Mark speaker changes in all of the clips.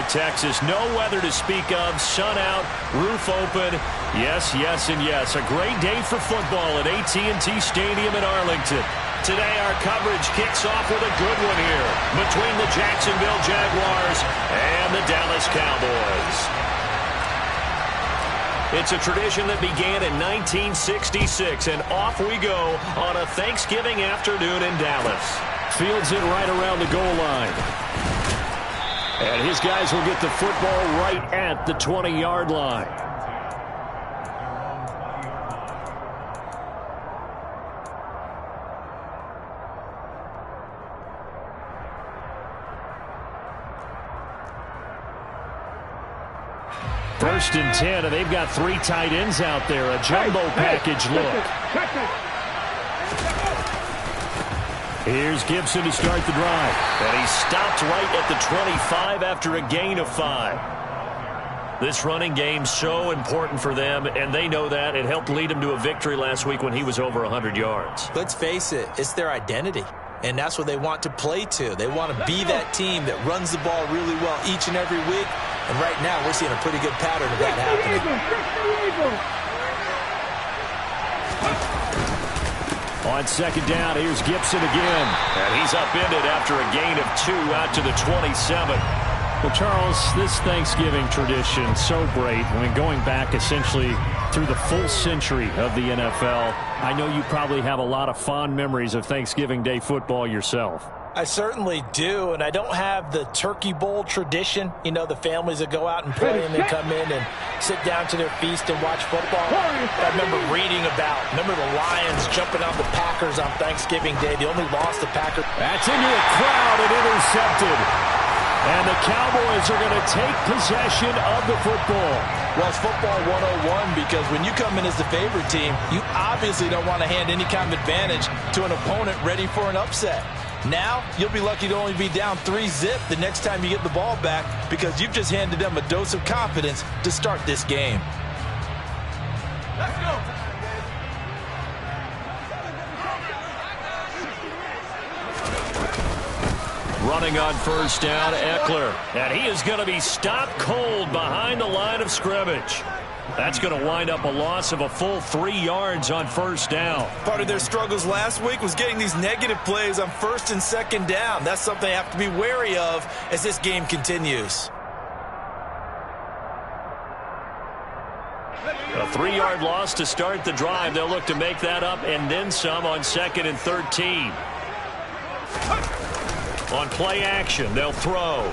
Speaker 1: Texas. No weather to speak of. Sun out, roof open. Yes, yes, and yes. A great day for football at AT&T Stadium in Arlington. Today our coverage kicks off with a good one here between the Jacksonville Jaguars and the Dallas Cowboys. It's a tradition that began in 1966, and off we go on a Thanksgiving afternoon in Dallas. Fields it right around the goal line. And his guys will get the football right at the 20-yard line. First and 10, and they've got 3 tight ends out there. A jumbo package look. Here's Gibson to start the drive. And he stopped right at the 25 after a gain of 5. This running game so important for them, and they know that. It helped lead them to a victory last week when he was over 100 yards.
Speaker 2: Let's face it, it's their identity. And that's what they want to play to. They want to be that team that runs the ball really well each and every week. And right now, we're seeing a pretty good pattern of that happening.
Speaker 1: On second down, here's Gibson again. And he's upended after a gain of 2 out to the 27. Well, Charles, this Thanksgiving tradition, so great. I mean, going back essentially through the full century of the NFL, I know you probably have a lot of fond memories of Thanksgiving Day football yourself.
Speaker 2: I certainly do, and I don't have the turkey bowl tradition. You know, the families that go out and play and then come in and sit down to their feast and watch football. I remember reading remember the Lions jumping on the Packers on Thanksgiving Day. They only lost the Packers.
Speaker 1: That's into a crowd and intercepted. And the Cowboys are going to take possession of the football.
Speaker 2: Well, it's football 101 because when you come in as the favorite team, you obviously don't want to hand any kind of advantage to an opponent ready for an upset. Now, you'll be lucky to only be down 3-zip the next time you get the ball back because you've just handed them a dose of confidence to start this game. Let's go.
Speaker 1: Running on first down, Eckler. And he is going to be stopped cold behind the line of scrimmage. That's going to wind up a loss of a full 3 yards on first down.
Speaker 2: Part of their struggles last week was getting these negative plays on first and second down. That's something they have to be wary of as this game continues.
Speaker 1: A 3-yard loss to start the drive. They'll look to make that up and then some on 2nd and 13. On play action, they'll throw.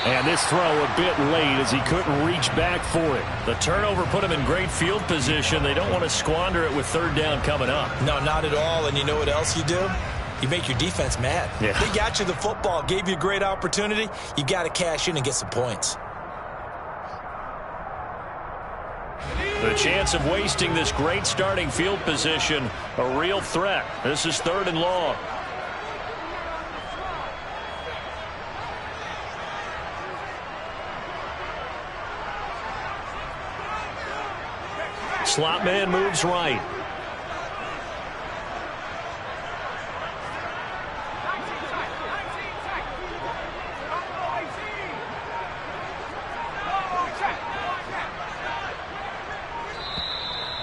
Speaker 1: And this throw a bit late as he couldn't reach back for it. The turnover put him in great field position. They don't want to squander it with 3rd down coming up.
Speaker 2: No, not at all. And you know what else you do? You make your defense mad.
Speaker 1: Yeah.
Speaker 2: They got you the football, gave you a great opportunity. You got to cash in and get some points.
Speaker 1: The chance of wasting this great starting field position, a real threat. This is 3rd and long. Slot man moves right.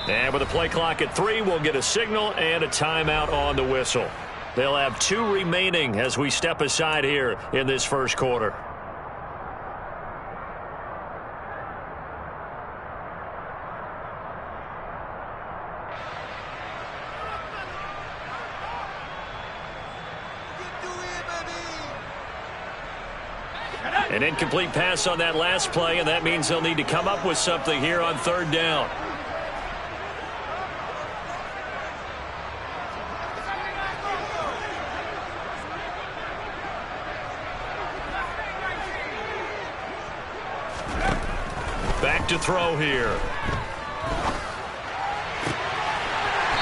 Speaker 1: And with the play clock at 3, we'll get a signal and a timeout on the whistle. They'll have 2 remaining as we step aside here in this first quarter. An incomplete pass on that last play, and that means they'll need to come up with something here on 3rd down. Back to throw here.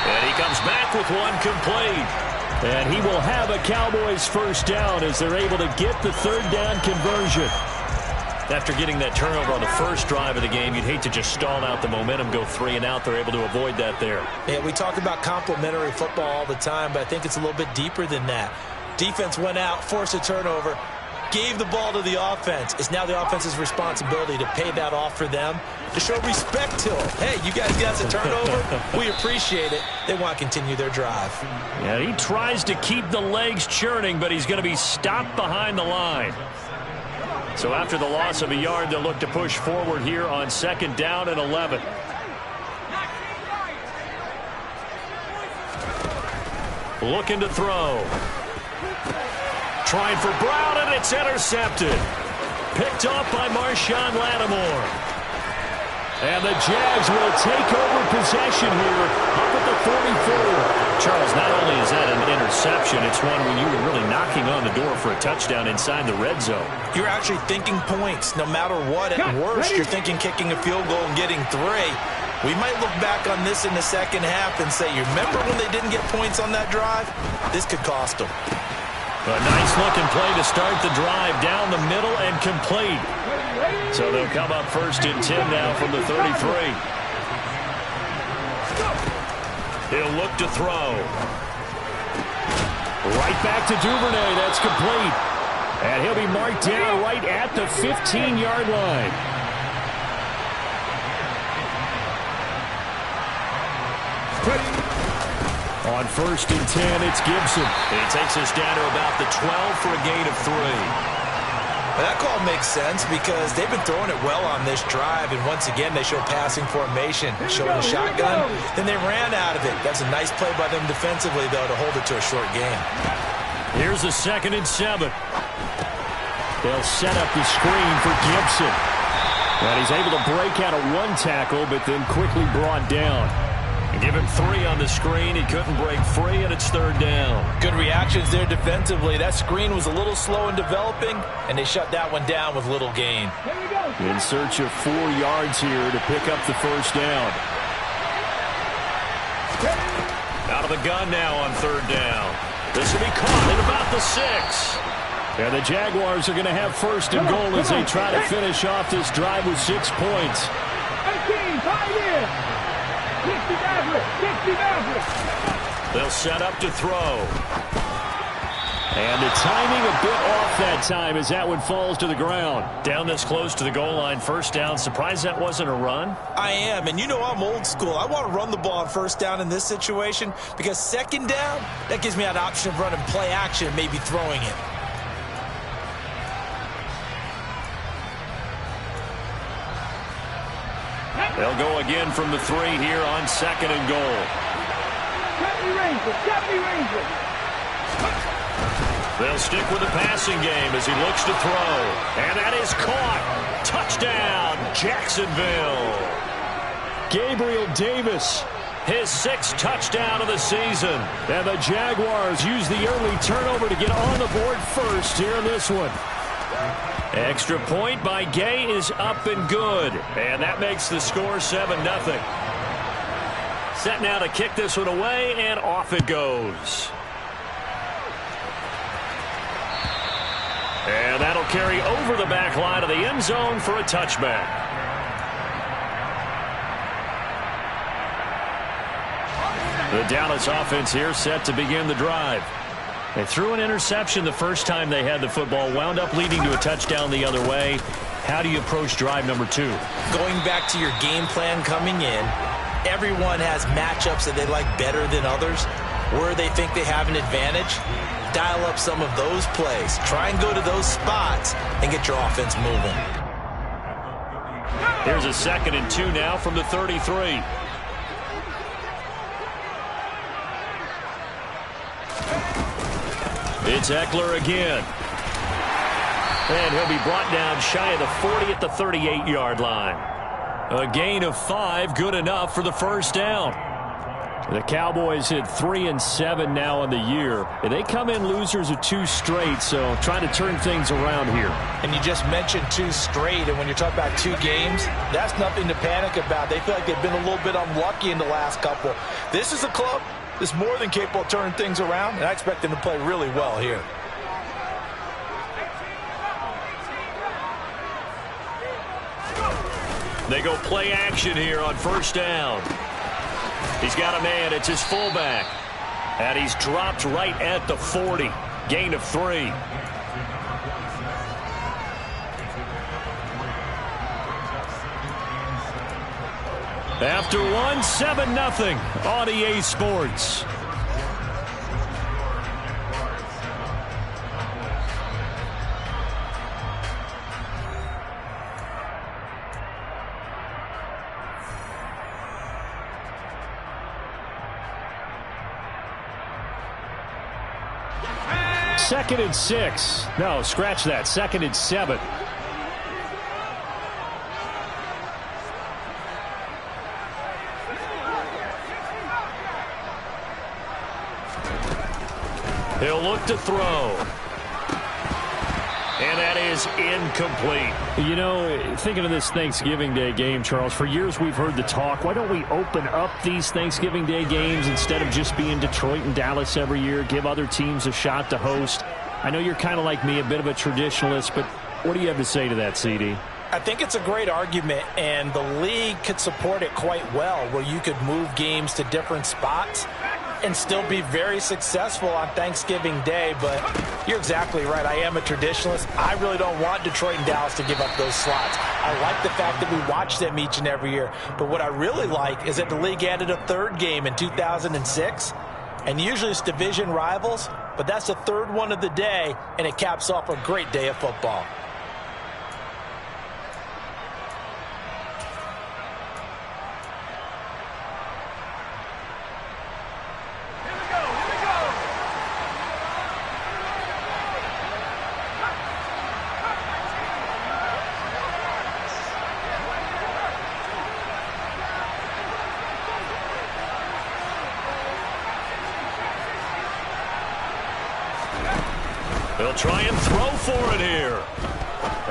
Speaker 1: And he comes back with one complete. And he will have a Cowboys first down as they're able to get the 3rd down conversion. After getting that turnover on the first drive of the game, you'd hate to just stall out the momentum, go 3 and out. They're able to avoid that there.
Speaker 2: Yeah, we talk about complementary football all the time, but I think it's a little bit deeper than that. Defense went out, forced a turnover, gave the ball to the offense. It's now the offense's responsibility to pay that off for them, to show respect to them. Hey, you guys got a turnover? We appreciate it. They want to continue their drive.
Speaker 1: Yeah, he tries to keep the legs churning, but he's going to be stopped behind the line. So after the loss of a yard, they'll look to push forward here on 2nd down and 11. Looking to throw. Trying for Brown, and it's intercepted. Picked off by Marshawn Lattimore. And the Jags will take over possession here up at the 44. Charles, not only is that an interception, it's one when you were really knocking on the door for a touchdown inside the red zone.
Speaker 2: You're actually thinking points. No matter what, at worst, you're thinking kicking a field goal and getting 3. We might look back on this in the second half and say, you remember when they didn't get points on that drive? This could cost them.
Speaker 1: A nice-looking play to start the drive down the middle and complete. So they'll come up 1st and 10 now from the 33. He'll look to throw. Right back to Duvernay. That's complete. And he'll be marked down right at the 15-yard line. On 1st and 10, it's Gibson. He takes us down to about the 12 for a gain of 3.
Speaker 2: Well, that call makes sense because they've been throwing it well on this drive, and once again, they show passing formation, showing a shotgun. Then they ran out of it. That's a nice play by them defensively, though, to hold it to a short game.
Speaker 1: Here's a 2nd and 7. They'll set up the screen for Gibson. And he's able to break out of 1 tackle, but then quickly brought down. Give him 3 on the screen. He couldn't break free, and it's 3rd down.
Speaker 2: Good reactions there defensively. That screen was a little slow in developing, and they shut that one down with little gain.
Speaker 1: In search of 4 yards here to pick up the 1st down. Out of the gun now on 3rd down. This will be caught at about the 6. And the Jaguars are going to have 1st and goal as they try to finish off this drive with 6 points. They'll set up to throw. And the timing a bit off that time as that one falls to the ground. Down this close to the goal line, 1st down. Surprised that wasn't a run?
Speaker 2: I am, and you know I'm old school. I want to run the ball on 1st down in this situation because 2nd down, that gives me an option of running play action and maybe throwing it.
Speaker 1: They'll go again from the 3 here on 2nd and goal. They'll stick with the passing game as he looks to throw. And that is caught. Touchdown, Jacksonville. Gabriel Davis, his 6th touchdown of the season. And the Jaguars use the early turnover to get on the board first here in this one. Extra point by Gay is up and good. And that makes the score 7-0. Set now to kick this one away, and off it goes. And that'll carry over the back line of the end zone for a touchback. The Dallas offense here set to begin the drive. They threw an interception the first time they had the football, wound up leading to a touchdown the other way. How do you approach drive number 2?
Speaker 2: Going back to your game plan coming in, everyone has matchups that they like better than others. Where they think they have an advantage, dial up some of those plays. Try and go to those spots and get your offense moving.
Speaker 1: Here's a 2nd and 2 now from the 33. It's Eckler again. And he'll be brought down shy of the 40 at the 38-yard line. A gain of 5, good enough for the 1st down. The Cowboys hit 3-7 now on the year. They come in losers of 2 straight, so trying to turn things around here.
Speaker 2: And you just mentioned 2 straight, and when you're talking about 2 games, that's nothing to panic about. They feel like they've been a little bit unlucky in the last couple. This is a club that's more than capable of turning things around, and I expect them to play really well here.
Speaker 1: They go play action here on 1st down. He's got a man. It's his fullback. And he's dropped right at the 40. Gain of 3. After one, 7-0 on EA Sports. Second and 6. No, scratch that. Second and 7. He'll look to throw. And that is incomplete.
Speaker 3: You know, thinking of this Thanksgiving Day game, Charles, for years we've heard the talk, why don't we open up these Thanksgiving Day games instead of just being Detroit and Dallas every year, give other teams a shot to host? I know you're kind of like me, a bit of a traditionalist, but what do you have to say to that, CD?
Speaker 2: I think it's a great argument, and the league could support it quite well, where you could move games to different spots and still be very successful on Thanksgiving Day. But you're exactly right. I am a traditionalist. I really don't want Detroit and Dallas to give up those slots. I like the fact that we watch them each and every year. But what I really like is that the league added a third game in 2006. And usually it's division rivals, but that's the third one of the day, and it caps off a great day of football.
Speaker 1: He'll try and throw for it here.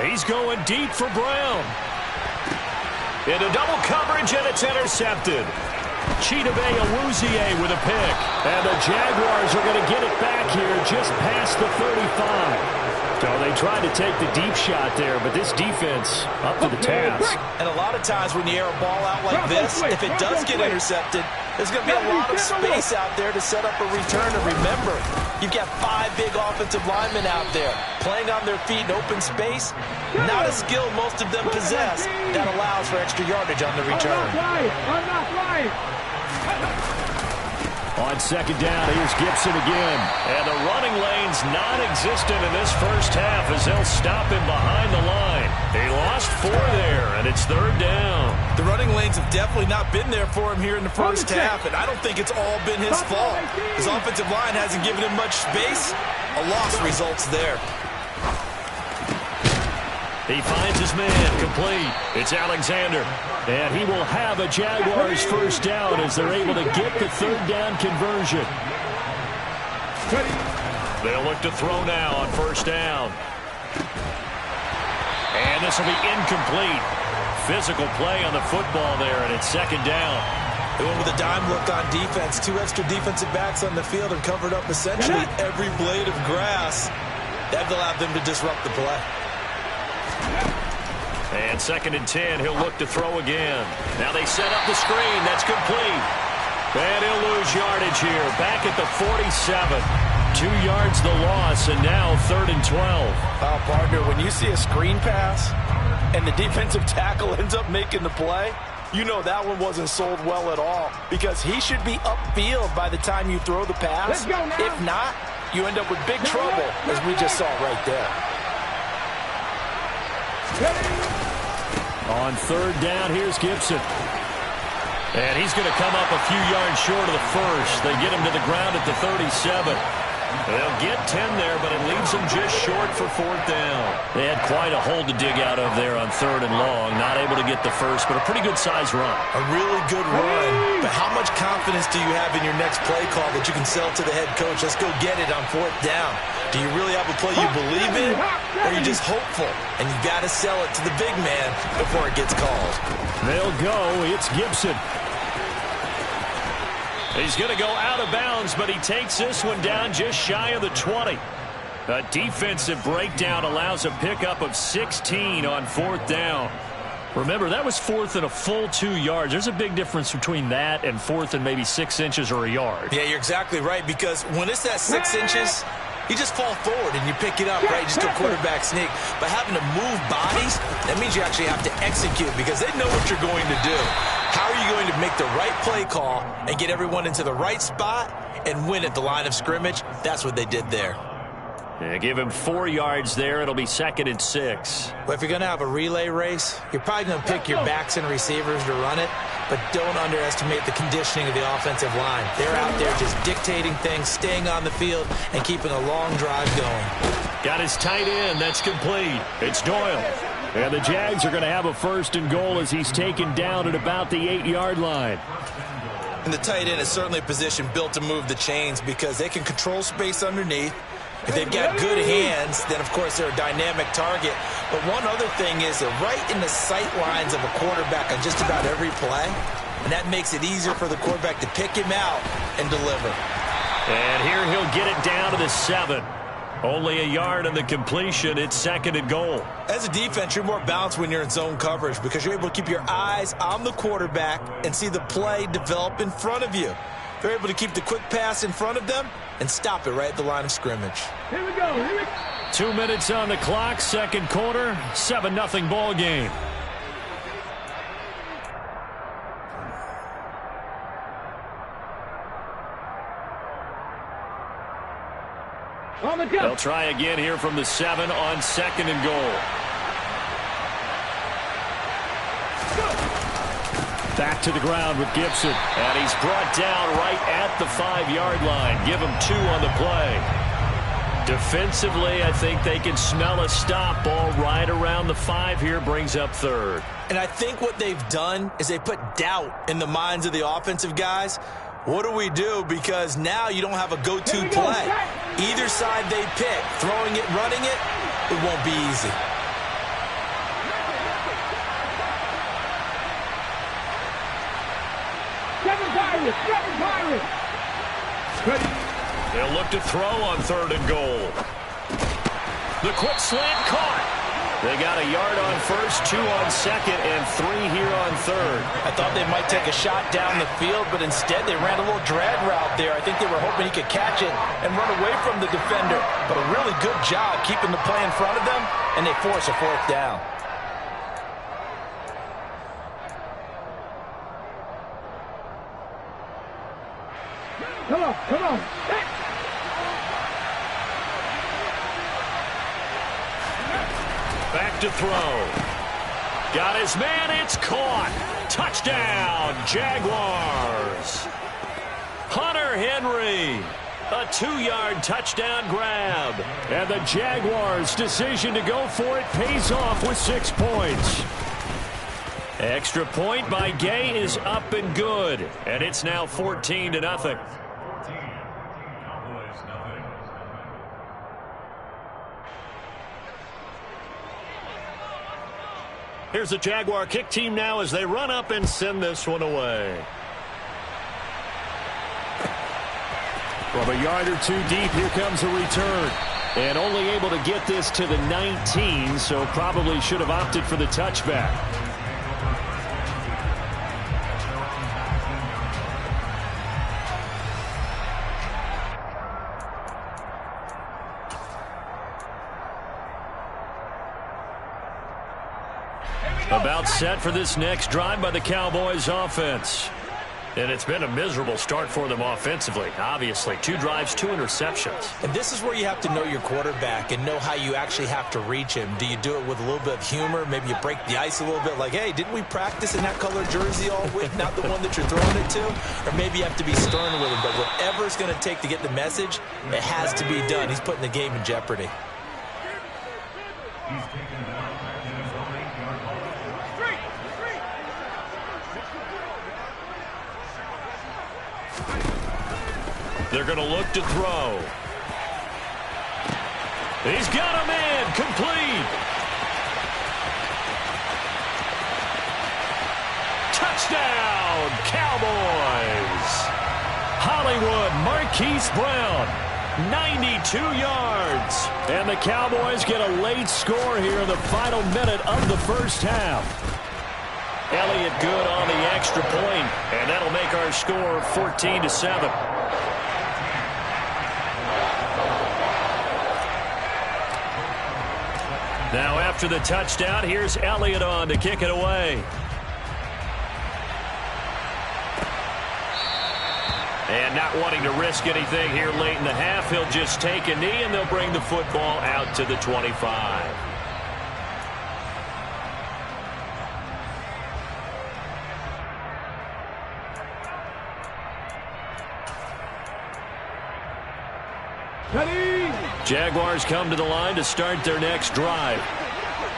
Speaker 1: He's going deep for Brown. Into double coverage, and it's intercepted. Chidobe Awuzie with a pick. And the Jaguars are going to get it back here just past the 35. So they tried to take the deep shot there, but this defense up to the task.
Speaker 2: And a lot of times when you air a ball out like this, if it does get intercepted, there's going to be a lot of space out there to set up a return. And remember, you've got 5 big offensive linemen out there playing on their feet in open space. Not a skill most of them possess that allows for extra yardage on the return.
Speaker 1: On second down, here's Gibson again. And the running lane's non-existent in this first half as they'll stop him behind the line. He lost 4 there, and it's third down.
Speaker 2: The running lanes have definitely not been there for him here in the first half, and I don't think it's all been his fault. His offensive line hasn't given him much space. A loss results there.
Speaker 1: He finds his man complete. It's Alexander. And he will have a Jaguars first down as they're able to get the third down conversion. They'll look to throw now on first down. And this will be incomplete. Physical play on the football there, and it's second down.
Speaker 2: They went with a dime look on defense. 2 extra defensive backs on the field and covered up essentially every blade of grass. That allowed them to disrupt the play.
Speaker 1: And second and 10, he'll look to throw again. Now they set up the screen. That's complete. And he'll lose yardage here. Back at the 47. 2 yards the loss, and now third and 12.
Speaker 2: Oh, partner, when you see a screen pass and the defensive tackle ends up making the play, you know that one wasn't sold well at all, because he should be upfield by the time you throw the pass. If not, you end up with big trouble, as we just saw right there.
Speaker 1: On third down, here's Gibson. And he's going to come up a few yards short of the first. They get him to the ground at the 37. They'll get 10 there, but it leaves them just short for fourth down. They had quite a hole to dig out of there on third and long. Not able to get the first, but a pretty good-sized run.
Speaker 2: A really good run. But how much confidence do you have in your next play call that you can sell to the head coach? Let's go get it on fourth down. Do you really have a play you believe in, or are you just hopeful? And you got to sell it to the big man before it gets called.
Speaker 1: They'll go. It's Gibson. He's going to go out of bounds, but he takes this one down just shy of the 20. A defensive breakdown allows a pickup of 16 on fourth down. Remember, that was fourth and a full 2 yards. There's a big difference between that and fourth and maybe 6 inches or a yard.
Speaker 2: Yeah, you're exactly right, because when it's that 6 inches, You just fall forward and you pick it up, right? Just do a quarterback sneak. But having to move bodies, that means you actually have to execute because they know what you're going to do. How are you going to make the right play call and get everyone into the right spot and win at the line of scrimmage? That's what they did there.
Speaker 1: Yeah, give him 4 yards there. It'll be 2nd and 6.
Speaker 2: Well, if you're going to have a relay race, you're probably going to pick your backs and receivers to run it, but don't underestimate the conditioning of the offensive line. They're out there just dictating things, staying on the field, and keeping a long drive going.
Speaker 1: Got his tight end. That's complete. It's Doyle. And the Jags are going to have a 1st and goal as he's taken down at about the 8-yard line.
Speaker 2: And the tight end is certainly a position built to move the chains because they can control space underneath. If they've got good hands, then, of course, they're a dynamic target. But one other thing is they're right in the sight lines of a quarterback on just about every play, and that makes it easier for the quarterback to pick him out and deliver.
Speaker 1: And here he'll get it down to the 7. Only a yard on the completion. It's 2nd and goal.
Speaker 2: As a defense, you're more balanced when you're in zone coverage because you're able to keep your eyes on the quarterback and see the play develop in front of you. They're able to keep the quick pass in front of them and stop it right at the line of scrimmage.
Speaker 3: Here we go. 2 minutes on the clock, 2nd quarter, 7-0 ball game. They'll try again here from the 7 on 2nd and goal. Back to the ground with Gibson. And he's brought down right at the 5-yard line. Give him 2 on the play. Defensively, I think they can smell a stop. Ball right around the 5 here, brings up 3rd.
Speaker 2: And I think what they've done is they put doubt in the minds of the offensive guys. What do we do? Because now you don't have a go-to play. Either side they pick, throwing it, running it, it won't be easy.
Speaker 1: They'll look to throw on 3rd and goal. The quick slant caught. They got a yard on 1st, 2 on 2nd, and 3 here on 3rd.
Speaker 2: I thought they might take a shot down the field, but instead they ran a little drag route there. I think they were hoping he could catch it and run away from the defender. But a really good job keeping the play in front of them, and they force a 4th down.
Speaker 3: Come on. Back to throw. Got his man. It's caught. Touchdown, Jaguars. Hunter Henry. A 2-yard touchdown grab. And the Jaguars' decision to go for it pays off with 6 points. Extra point by Gay is up and good. And it's now 14-0. Here's the Jaguar kick team now as they run up and send this one away. From a yard or 2 deep, here comes a return. And only able to get this to the 19, so probably should have opted for the touchback. About set for this next drive by the Cowboys offense. And it's been a miserable start for them offensively. Obviously, 2 drives, 2 interceptions.
Speaker 2: And this is where you have to know your quarterback and know how you actually have to reach him. Do you do it with a little bit of humor? Maybe you break the ice a little bit like, hey, didn't we practice in that color jersey all week? Not the one that you're throwing it to? Or maybe you have to be stern with him. But whatever it's going to take to get the message, it has to be done. He's putting the game in jeopardy.
Speaker 3: They're going to look to throw. He's got a man. Complete. Touchdown, Cowboys. Hollywood Marquise Brown, 92 yards. And the Cowboys get a late score here in the final minute of the first half. Elliott good on the extra point, and that'll make our score 14-7.
Speaker 1: Now after the touchdown, here's Elliott on to kick it away. And not wanting to risk anything here late in the half, he'll just take a knee and they'll bring the football out to the 25. Jaguars come to the line to start their next drive.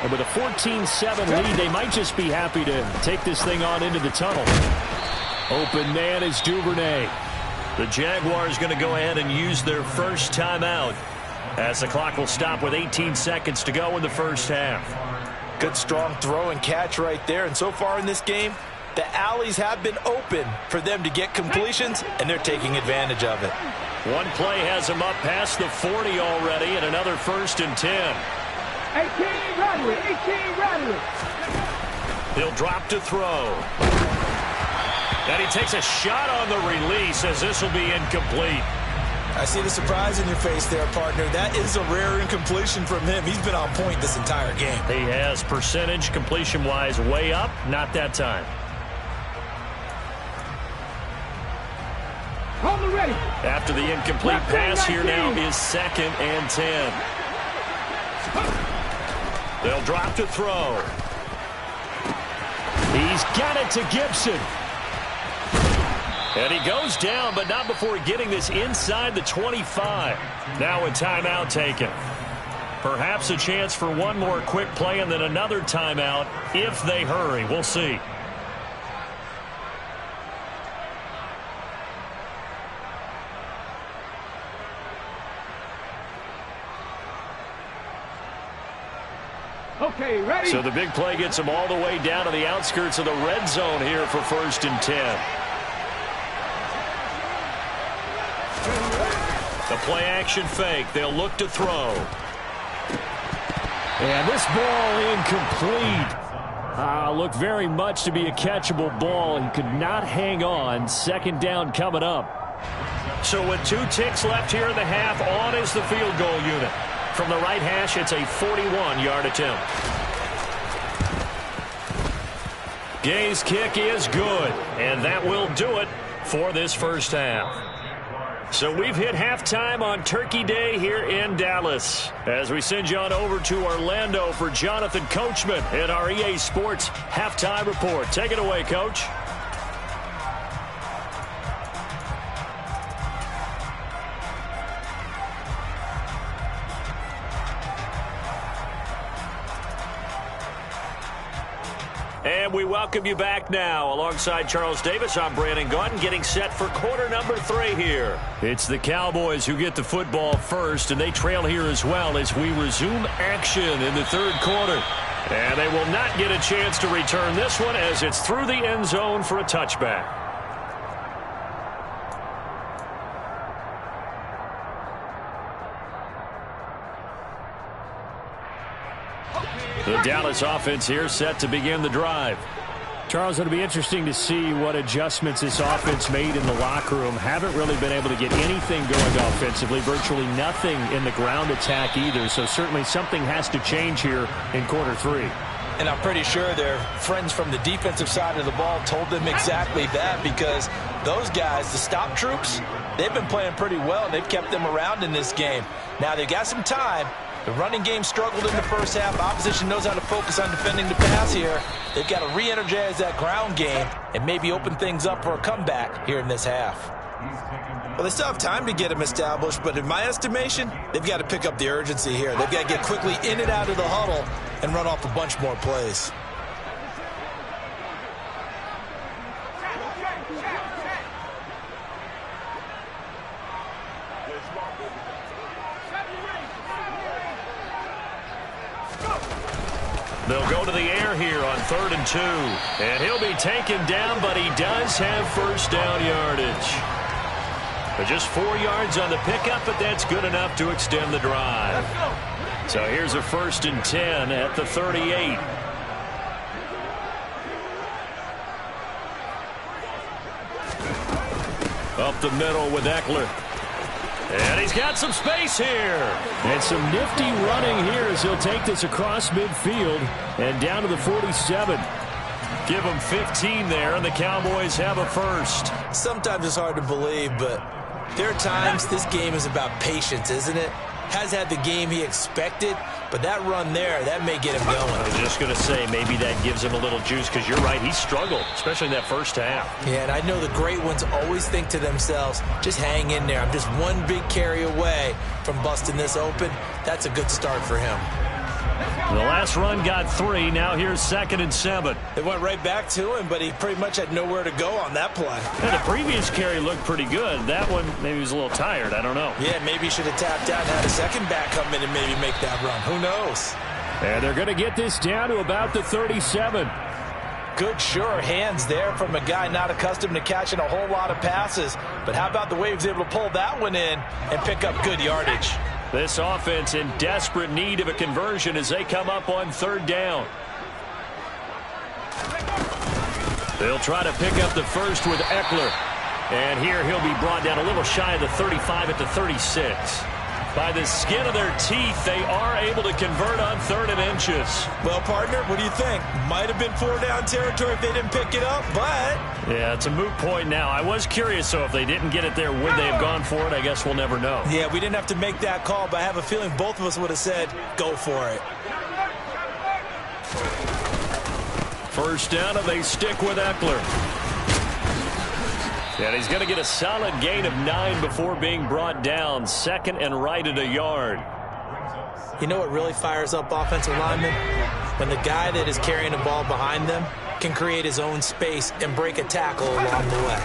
Speaker 1: And with a 14-7 lead, they might just be happy to take this thing on into the tunnel. Open man is Duvernay. The Jaguars going to go ahead and use their first timeout as the clock will stop with 18 seconds to go in the first half.
Speaker 2: Good strong throw and catch right there. And so far in this game, the alleys have been open for them to get completions, and they're taking advantage of it.
Speaker 1: One play has them up past the 40 already, and another 1st and 10.
Speaker 4: 18 Radley, 18 Radley.
Speaker 1: He'll drop to throw. And he takes a shot on the release as this will be incomplete.
Speaker 2: I see the surprise in your face there, partner. That is a rare incompletion from him. He's been on point this entire game.
Speaker 1: He has percentage completion-wise way up, not that time.
Speaker 4: Ready.
Speaker 1: After the incomplete pass, here now is 2nd and 10. They'll drop to throw. He's got it to Gibson. And he goes down, but not before getting this inside the 25. Now a timeout taken. Perhaps a chance for one more quick play and then another timeout if they hurry. We'll see.
Speaker 4: Okay, ready?
Speaker 1: So the big play gets them all the way down to the outskirts of the red zone here for 1st and 10. The play action fake. They'll look to throw. And this ball incomplete. Looked very much to be a catchable ball. He could not hang on. 2nd down coming up. So with 2 ticks left here in the half, on is the field goal unit. From the right hash, it's a 41-yard attempt. Gay's kick is good, and that will do it for this first half. So we've hit halftime on Turkey Day here in Dallas. As we send you on over to Orlando for Jonathan Coachman in our EA Sports Halftime Report. Take it away, Coach. And we welcome you back now. Alongside Charles Davis, I'm Brandon Gaudin, getting set for quarter number 3 here. It's the Cowboys who get the football first, and they trail here as well as we resume action in the 3rd quarter. And they will not get a chance to return this one as it's through the end zone for a touchback. The Dallas offense here set to begin the drive. Charles, it'll be interesting to see what adjustments this offense made in the locker room. Haven't really been able to get anything going offensively. Virtually nothing in the ground attack either. So certainly something has to change here in quarter 3.
Speaker 2: And I'm pretty sure their friends from the defensive side of the ball told them exactly that, because those guys, the stop troops, they've been playing pretty well. They've kept them around in this game. Now they've got some time. The running game struggled in the first half. Opposition knows how to focus on defending the pass here. They've got to re-energize that ground game and maybe open things up for a comeback here in this half. Well, they still have time to get them established, but in my estimation, they've got to pick up the urgency here. They've got to get quickly in and out of the huddle and run off a bunch more plays.
Speaker 1: They'll go to the air here on 3rd and 2. And he'll be taken down, but he does have first down yardage. But just 4 yards on the pickup, but that's good enough to extend the drive. So here's a 1st and 10 at the 38. Up the middle with Eckler. And he's got some space here.
Speaker 3: And some nifty running here as he'll take this across midfield and down to the 47.
Speaker 1: Give him 15 there, and the Cowboys have a first.
Speaker 2: Sometimes it's hard to believe, but there are times this game is about patience, isn't it? Has had the game he expected, but that run there, that may get him going.
Speaker 1: I was just going to say, maybe that gives him a little juice, because you're right, he struggled, especially in that first half.
Speaker 2: Yeah, and I know the great ones always think to themselves, just hang in there. I'm just one big carry away from busting this open. That's a good start for him.
Speaker 1: The last run got 3. Now here's 2nd and 7.
Speaker 2: They went right back to him, but he pretty much had nowhere to go on that play.
Speaker 1: And the previous carry looked pretty good. That one, maybe he was a little tired. I don't know.
Speaker 2: Yeah, maybe he should have tapped out and had a second back come in and maybe make that run. Who knows?
Speaker 3: And they're going to get this down to about the 37.
Speaker 2: Good, sure hands there from a guy not accustomed to catching a whole lot of passes. But how about the way he was able to pull that one in and pick up good yardage?
Speaker 1: This offense in desperate need of a conversion as they come up on 3rd down. They'll try to pick up the first with Eckler. And here he'll be brought down a little shy of the 35 at the 36. By the skin of their teeth, they are able to convert on 3rd and inches.
Speaker 2: Well, partner, what do you think? Might have been 4-down territory if they didn't pick it up, but...
Speaker 1: Yeah, it's a moot point now. I was curious, so if they didn't get it there, would they have gone for it? I guess we'll never know.
Speaker 2: Yeah, we didn't have to make that call, but I have a feeling both of us would have said, go for it.
Speaker 1: First down, and they stick with Eckler. And he's going to get a solid gain of 9 before being brought down. 2nd and right at a yard.
Speaker 2: You know what really fires up offensive linemen? When the guy that is carrying the ball behind them can create his own space and break a tackle along the way.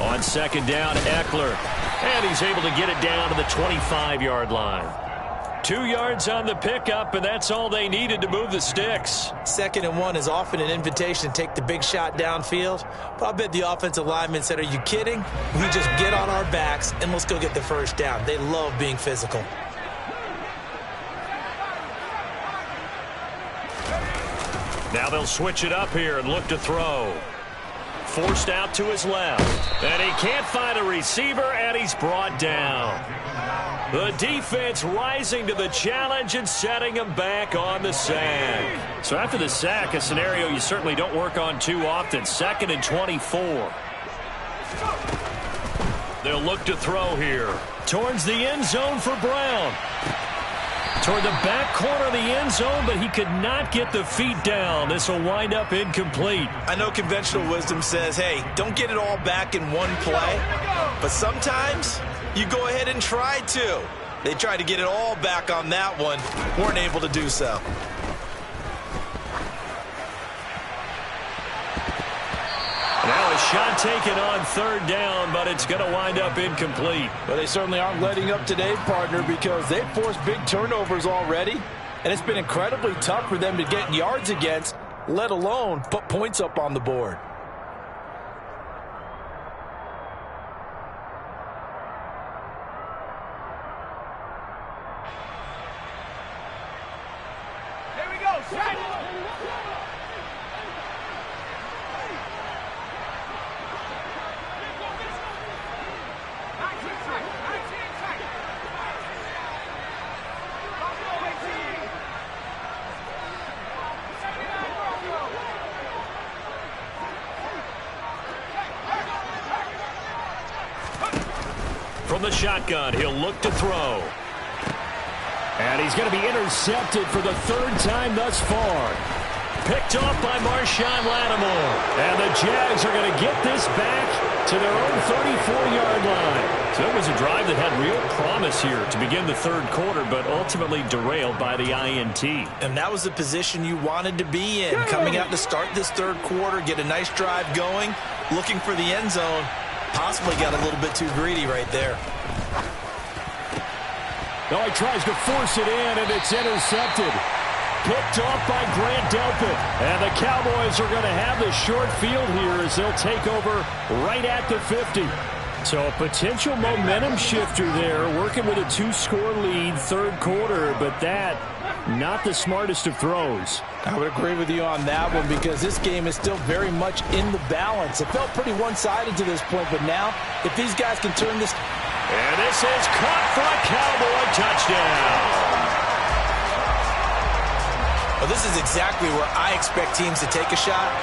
Speaker 1: On 2nd down, Eckler. And he's able to get it down to the 25-yard line. 2 yards on the pickup, and that's all they needed to move the sticks. 2nd
Speaker 2: and 1 is often an invitation to take the big shot downfield. But I bet the offensive lineman said, are you kidding? We just get on our backs, and let's go get the first down. They love being physical.
Speaker 1: Now they'll switch it up here and look to throw. Forced out to his left. And he can't find a receiver, and he's brought down. The defense rising to the challenge and setting him back on the sack. So after the sack, a scenario you certainly don't work on too often. 2nd and 24. They'll look to throw here. Towards the end zone for Brown. Toward the back corner of the end zone, but he could not get the feet down. This will wind up incomplete.
Speaker 2: I know conventional wisdom says, hey, don't get it all back in one play. But sometimes you go ahead and try to. They tried to get it all back on that one. Weren't able to do so.
Speaker 1: Now a shot taken on 3rd down, but it's going to wind up incomplete.
Speaker 2: Well, they certainly aren't letting up today, partner, because they've forced big turnovers already. And it's been incredibly tough for them to get yards against, let alone put points up on the board.
Speaker 4: Here we go, set!
Speaker 1: From the shotgun, he'll look to throw.
Speaker 3: And he's going to be intercepted for the 3rd time thus far.
Speaker 1: Picked off by Marshawn Lattimore.
Speaker 3: And the Jags are going to get this back to their own 34-yard line.
Speaker 1: So it was a drive that had real promise here to begin the 3rd quarter, but ultimately derailed by the INT.
Speaker 2: And that was the position you wanted to be in. Coming out to start this 3rd quarter, get a nice drive going, looking for the end zone. Possibly got a little bit too greedy right there.
Speaker 3: No, he tries to force it in, and it's intercepted. Picked off by Grant Delpit. And the Cowboys are going to have the short field here as they'll take over right at the 50. So a potential momentum shifter there, working with a 2-score lead, 3rd quarter, but that, not the smartest of throws.
Speaker 2: I would agree with you on that one because this game is still very much in the balance. It felt pretty one-sided to this point, but now if these guys can turn this
Speaker 1: And this is caught for a Cowboy touchdown.
Speaker 2: Well, this is exactly where I expect teams to take a shot.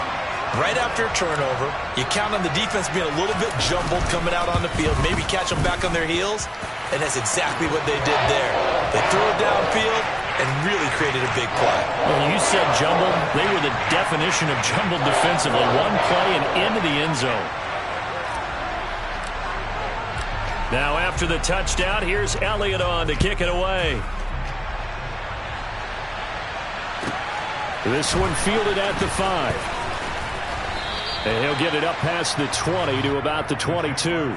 Speaker 2: Right after a turnover, you count on the defense being a little bit jumbled coming out on the field, maybe catch them back on their heels, and that's exactly what they did there. They threw it downfield and really created a big play.
Speaker 3: Well, you said jumbled. They were the definition of jumbled defensively. One play and into the end zone.
Speaker 1: Now after the touchdown, here's Elliott on to kick it away. This one fielded at the 5. And he'll get it up past the 20 to about the 22.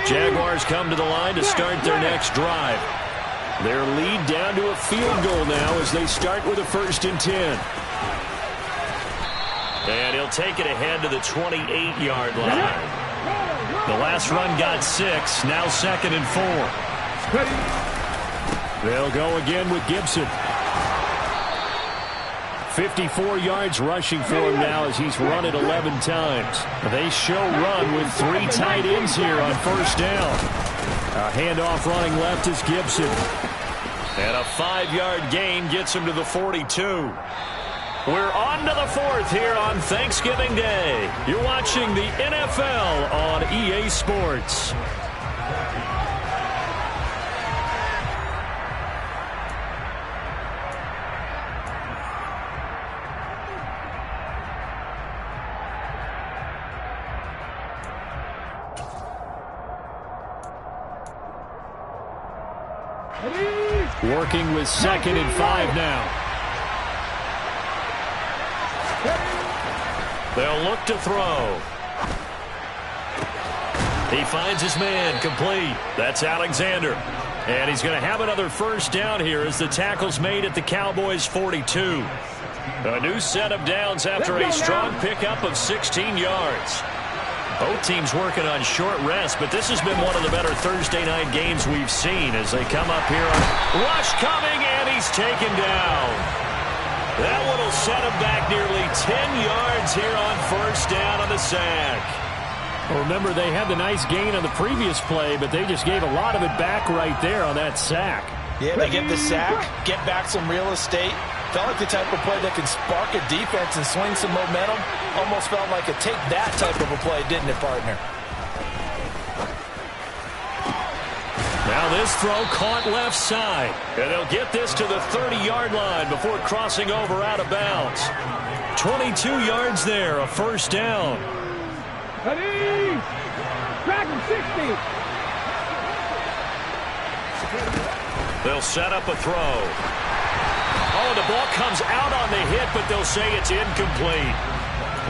Speaker 1: Jaguars come to the line to start their next drive. Their lead down to a field goal now as they start with a 1st and 10. And he'll take it ahead to the 28-yard line. The last run got 6, now 2nd and 4. They'll go again with Gibson. 54 yards rushing for him now as he's run it 11 times. They show run with 3 tight ends here on 1st down. A handoff running left is Gibson. And a 5-yard gain gets him to the 42. We're on to the 4th here on Thanksgiving Day. You're watching the NFL on EA Sports. Working with 2nd and 5 now. They'll look to throw. He finds his man complete. That's Alexander. And he's going to have another 1st down here as the tackle's made at the Cowboys' 42. A new set of downs after a strong pickup of 16 yards. Both teams working on short rest, but this has been one of the better Thursday night games we've seen as they come up here. Rush coming, and he's taken down. That one will set him back nearly 10 yards here on 1st down on the sack. Well, remember, they had the nice gain on the previous play, but they just gave a lot of it back right there on that sack.
Speaker 2: Yeah, they get the sack, get back some real estate. Felt like the type of play that can spark a defense and swing some momentum. Almost felt like a take that type of a play, didn't it, partner?
Speaker 1: Now this throw caught left side. And they'll get this to the 30-yard line before crossing over out of bounds. 22 yards there, a 1st down.
Speaker 4: Ready? Track him 60.
Speaker 1: They'll set up a throw. Oh, the ball comes out on the hit, but they'll say it's incomplete.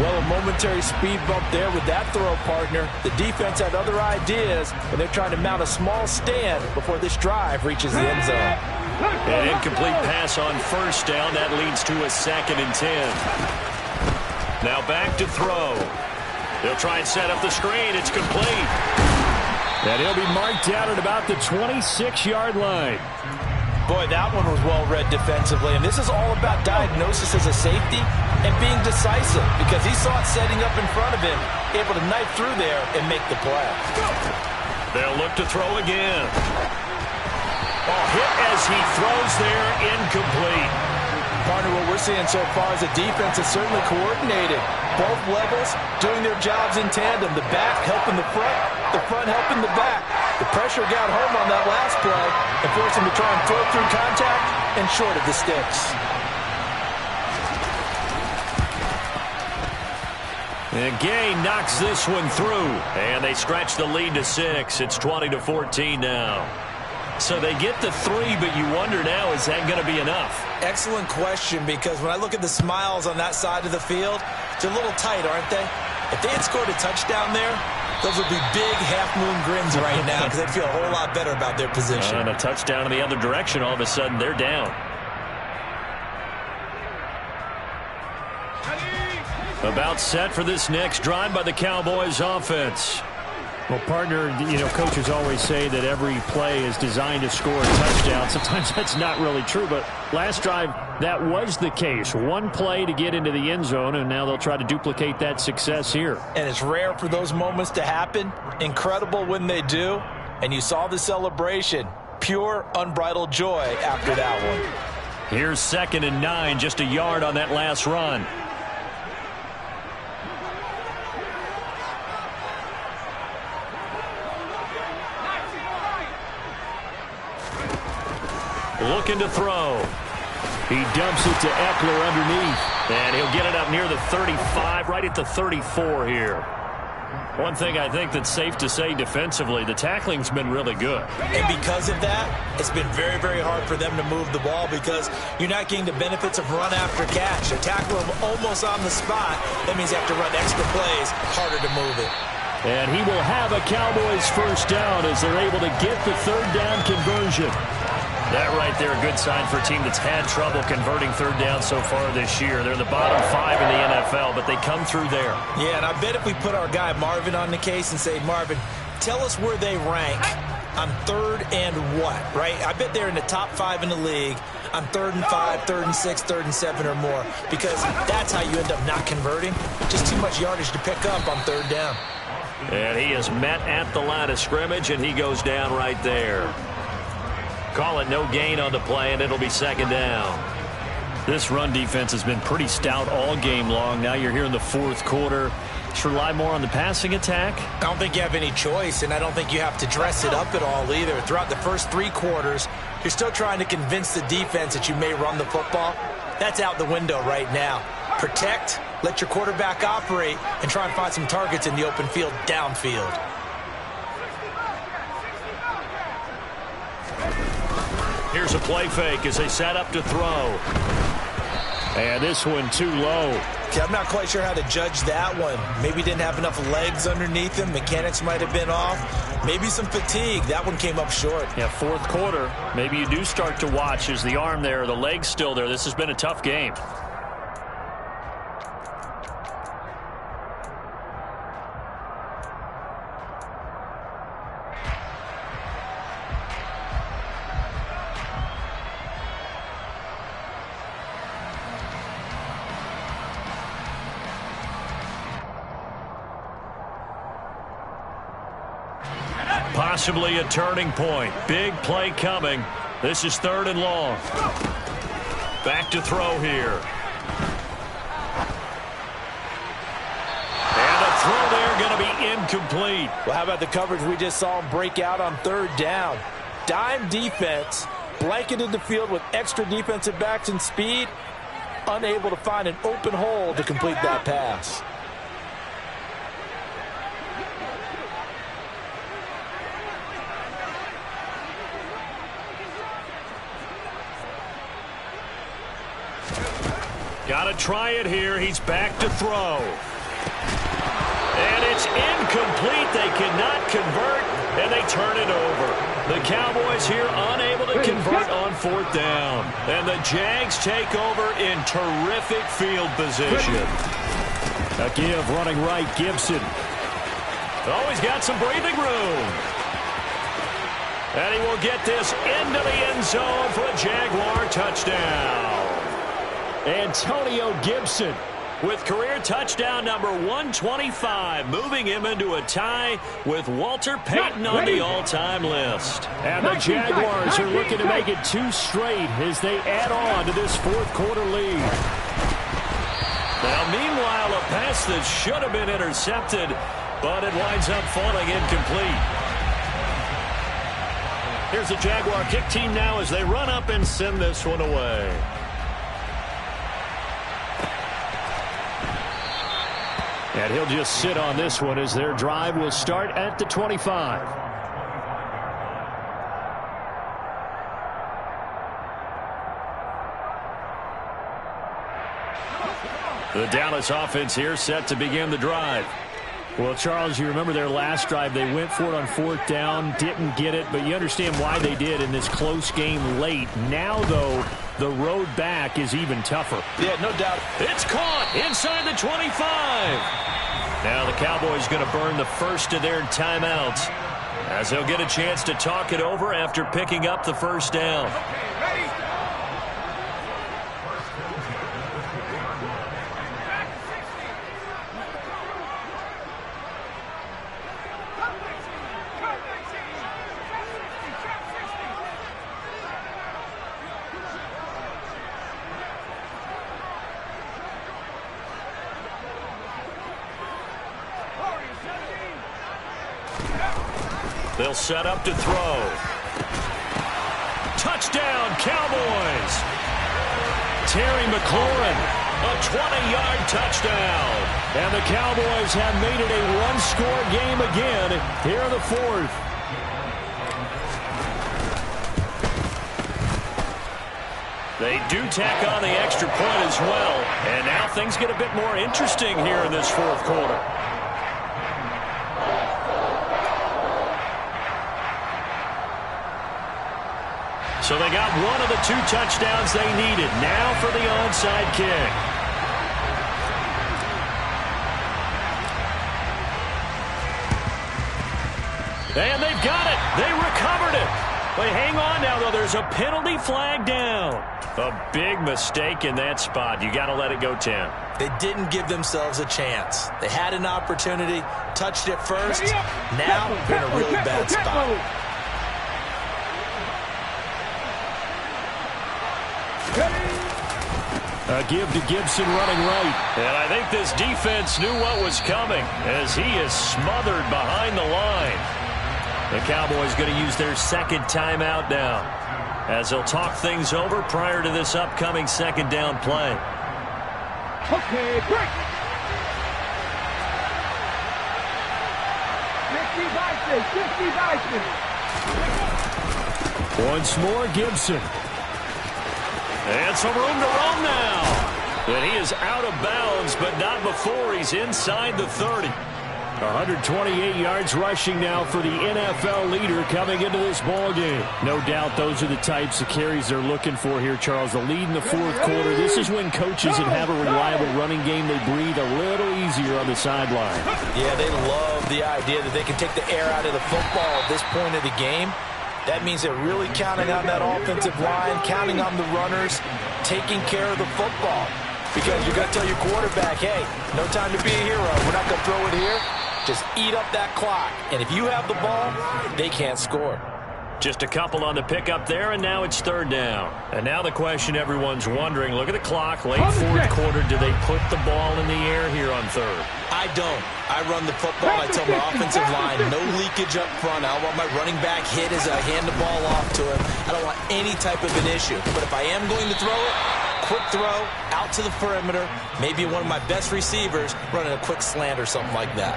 Speaker 2: Well, a momentary speed bump there with that throw, partner. The defense had other ideas, and they're trying to mount a small stand before this drive reaches the end zone.
Speaker 1: An incomplete pass on 1st down. That leads to a 2nd and 10. Now back to throw. They'll try and set up the screen. It's complete. And he'll be marked down at about the 26-yard line.
Speaker 2: Boy, that one was well read defensively, and this is all about diagnosis as a safety and being decisive because he saw it setting up in front of him, able to knife through there and make the play.
Speaker 1: They'll look to throw again. Oh, hit as he throws there, incomplete.
Speaker 2: Partner, what we're seeing so far is a defense that's certainly coordinated. Both levels doing their jobs in tandem. The back helping the front helping the back. The pressure got home on that last play and forced him to try and throw through contact and short of the sticks.
Speaker 1: And Gay knocks this one through. And they stretch the lead to 6. It's 20-14 now. So they get the 3, but you wonder now, is that going to be enough?
Speaker 2: Excellent question, because when I look at the smiles on that side of the field, they're a little tight, aren't they? If they had scored a touchdown there, those would be big half-moon grins right now because they'd feel a whole lot better about their position.
Speaker 1: And a touchdown in the other direction, all of a sudden they're down. About set for this next drive by the Cowboys offense.
Speaker 3: Well, partner, coaches always say that every play is designed to score a touchdown. Sometimes that's not really true, but last drive, that was the case. One play to get into the end zone, and now they'll try to duplicate that success here.
Speaker 2: And it's rare for those moments to happen. Incredible when they do. And you saw the celebration. Pure, unbridled joy after that one.
Speaker 1: Here's 2nd and 9, just a yard on that last run. Looking to throw. He dumps it to Eckler underneath. And he'll get it up near the 35, right at the 34 here. One thing I think that's safe to say defensively, the tackling's been really good.
Speaker 2: And because of that, it's been very, very hard for them to move the ball because you're not getting the benefits of run after catch. They tackle him almost on the spot. That means you have to run extra plays, harder to move it.
Speaker 3: And he will have a Cowboys first down as they're able to get the 3rd down conversion.
Speaker 1: That right there, a good sign for a team that's had trouble converting 3rd down so far this year. They're the bottom 5 in the NFL, but they come through there.
Speaker 2: Yeah, and I bet if we put our guy Marvin on the case and say, Marvin, tell us where they rank on 3rd and what, right? I bet they're in the top 5 in the league on 3rd and 5, 3rd and 6, 3rd and 7 or more, because that's how you end up not converting. Just too much yardage to pick up on 3rd down.
Speaker 1: And he is met at the line of scrimmage, and he goes down right there. Call it no gain on the play, and it'll be 2nd down. This run defense has been pretty stout all game long. Now you're here in the 4th quarter. Just rely more on the passing attack.
Speaker 2: I don't think you have any choice, and I don't think you have to dress it up at all either. Throughout the first 3 quarters, you're still trying to convince the defense that you may run the football. That's out the window right now. Protect, let your quarterback operate, and try and find some targets in the open field downfield.
Speaker 1: Here's a play fake as they set up to throw.
Speaker 3: And this one too low.
Speaker 2: Okay, I'm not quite sure how to judge that one. Maybe didn't have enough legs underneath him. Mechanics might have been off. Maybe some fatigue. That one came up short.
Speaker 3: Yeah, 4th quarter. Maybe you do start to watch as the arm there, the leg's still there. This has been a tough game.
Speaker 1: Possibly a turning point. Big play coming. This is 3rd and long. Back to throw here. And the throw there going to be incomplete.
Speaker 2: Well, how about the coverage we just saw him break out on 3rd down? Dime defense, blanketed the field with extra defensive backs and speed, unable to find an open hole to complete that pass.
Speaker 1: Got to try it here. He's back to throw. And it's incomplete. They cannot convert, and they turn it over. The Cowboys here unable to convert on 4th down. And the Jags take over in terrific field position.
Speaker 3: A give running right, Gibson.
Speaker 1: Always got some breathing room. And he will get this into the end zone for a Jaguar touchdown.
Speaker 3: Antonio Gibson
Speaker 1: with career touchdown number 125, moving him into a tie with Walter Payton on the all-time list.
Speaker 3: And the Jaguars are looking to make it 2 straight as they add on to this 4th quarter lead.
Speaker 1: Now, meanwhile, a pass that should have been intercepted, but it winds up falling incomplete. Here's the Jaguar kick team now as they run up and send this one away.
Speaker 3: And he'll just sit on this one as their drive will start at the 25.
Speaker 1: The Dallas offense here set to begin the drive.
Speaker 3: Well, Charles, you remember their last drive. They went for it on 4th down, didn't get it, but you understand why they did in this close game late. Now, though, the road back is even tougher.
Speaker 2: Yeah, no doubt.
Speaker 1: It's caught inside the 25. Now the Cowboys going to burn the first of their timeouts, as they'll get a chance to talk it over after picking up the first down. They'll set up to throw. Touchdown, Cowboys! Terry McLaurin, a 20-yard touchdown. And the Cowboys have made it a one-score game again here in the fourth. They do tack on the extra point as well. And now things get a bit more interesting here in this fourth quarter. So they got one of the two touchdowns they needed. Now for the onside kick. And they've got it. They recovered it. But hang on now, though. There's a penalty flag down. A big mistake in that spot. You got to let it go, Tim.
Speaker 2: They didn't give themselves a chance. They had an opportunity, touched it first. Now they're in a really bad spot.
Speaker 1: A give to Gibson running right. And I think this defense knew what was coming as he is smothered behind the line. The Cowboys going to use their second timeout now as they'll talk things over prior to this upcoming second down play.
Speaker 4: Okay, break. 50
Speaker 1: Once more, Gibson. And some room to run now. And he is out of bounds, but not before he's inside the 30. 128 yards rushing now for the NFL leader coming into this ballgame. No doubt those are the types of carries they're looking for here, Charles. The lead in the fourth quarter. This is when coaches that have a reliable running game, they breathe a little easier on the sideline.
Speaker 2: Yeah, they love the idea that they can take the air out of the football at this point of the game. That means they're really counting on that offensive line, counting on the runners, taking care of the football. Because you're going to tell your quarterback, hey, no time to be a hero. We're not going to throw it here. Just eat up that clock. And if you have the ball, they can't score.
Speaker 1: Just a couple on the pickup there, and now it's third down. And now the question everyone's wondering, look at the clock, late fourth quarter, do they put the ball in the air here on third?
Speaker 2: I don't. I run the football. I tell my offensive line, no leakage up front. I don't want my running back hit as I hand the ball off to him. I don't want any type of an issue. But if I am going to throw it, quick throw, out to the perimeter, maybe one of my best receivers running a quick slant or something like that.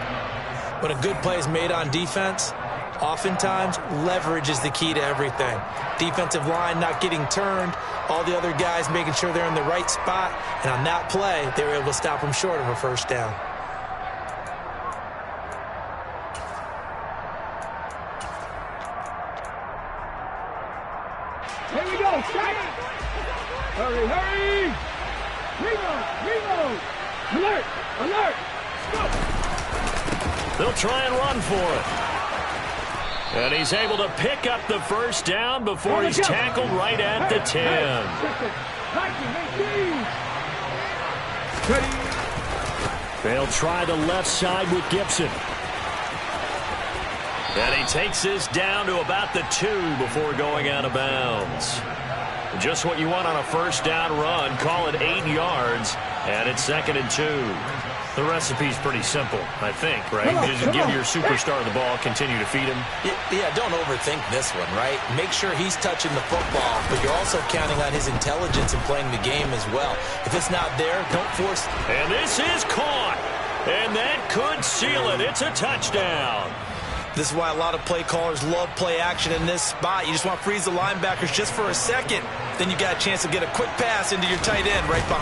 Speaker 2: When a good play is made on defense, oftentimes leverage is the key to everything. Defensive line not getting turned, all the other guys making sure they're in the right spot, and on that play, they were able to stop them short of a first down.
Speaker 4: Here we go, strike! Hurry, hurry! Reload! Alert! Alert! Go!
Speaker 1: They'll try and run for it. And he's able to pick up the first down before he's tackled right at the 10. They'll try the left side with Gibson. And he takes this down to about the 2 before going out of bounds. Just what you want on a first down run. Call it 8 yards, and it's 2nd and 2. The recipe's pretty simple, I think, right? Just give your superstar the ball, continue to feed him.
Speaker 2: Yeah, don't overthink this one, right? Make sure he's touching the football, but you're also counting on his intelligence in playing the game as well. If it's not there, don't force it.
Speaker 1: And this is caught, and that could seal it. It's a touchdown.
Speaker 2: This is why a lot of play callers love play action in this spot. You just want to freeze the linebackers just for a second. Then you got a chance to get a quick pass into your tight end right behind.